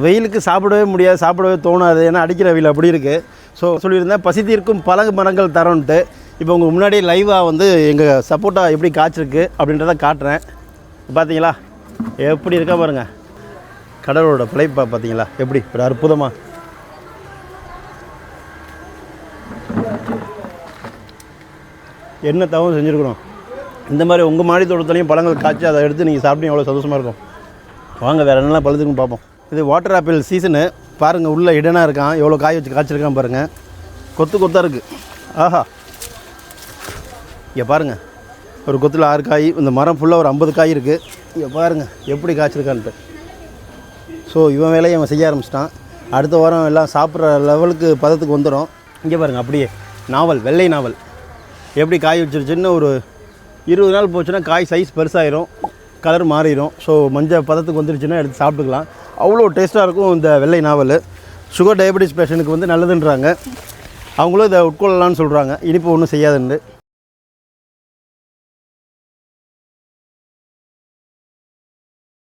வெயிலுக்கு சாப்பிடவே முடியாது, சாப்பிடவே தோணாது, ஏன்னா அடிக்கிற வெயில் அப்படி இருக்குது. ஸோ சொல்லியிருந்தேன் பசி தீர்க்கும் பல மரங்கள் தரோன்ட்டு. இப்போ உங்களுக்கு முன்னாடியே லைவாக வந்து எங்கள் சப்போட்டா எப்படி காய்ச்சிருக்கு அப்படின்றத காட்டுறேன். பார்த்தீங்களா எப்படி இருக்கா பாருங்கள், கடவுளோட பிழைப்பா பார்த்தீங்களா எப்படி ஒரு அற்புதமாக. என்ன தவம் செஞ்சுருக்கணும். இந்த மாதிரி உங்கள் மாடி தோட்டத்துலையும் பழங்கள் காய்ச்சி அதை எடுத்து நீங்கள் சாப்பிட்டீங்க எவ்வளோ சந்தோஷமாக இருக்கும். வாங்க வேறு என்னெல்லாம் பழுதுக்குன்னு பார்ப்போம். இது வாட்டர் ஆப்பிள் சீசனு. பாருங்கள் உள்ளே இடனா இருக்கான், எவ்வளோ காய் வச்சு காய்ச்சிருக்கான் பாருங்கள். கொத்து கொத்தாக இருக்குது. ஆஹா, இங்கே பாருங்கள் ஒரு கொத்தில் 6 காய். இந்த மரம் ஃபுல்லாக ஒரு 50 காய் இருக்குது. இங்கே பாருங்கள் எப்படி காய்ச்சிருக்கான்ட்டு. ஸோ இவன் வேலையை அவன் செய்ய ஆரம்பிச்சிட்டான். அடுத்த வாரம் எல்லாம் சாப்பிட்ற லெவலுக்கு பதத்துக்கு வந்துடும். இங்கே பாருங்கள் அப்படியே நாவல், வெள்ளை நாவல் எப்படி காய் வச்சிருச்சுன்னு. ஒரு 20 நாள் போச்சுன்னா காய் சைஸ் பெருசாகிடும், கலர் மாறிடும். ஸோ மஞ்சள் பதத்துக்கு வந்துருச்சுன்னா எடுத்து சாப்பிட்டுக்கலாம். அவ்வளோ டேஸ்ட்டாக இருக்கும் இந்த வெள்ளை நாவல். சுகர் டயபெட்டிஸ் பேஷண்ட்டுக்கு வந்து நல்லதுன்றாங்க. அவங்களும் இதை உட்கொள்ளலான்னு சொல்கிறாங்க, இனிப்பு ஒன்றும் செய்யாதுன்னு.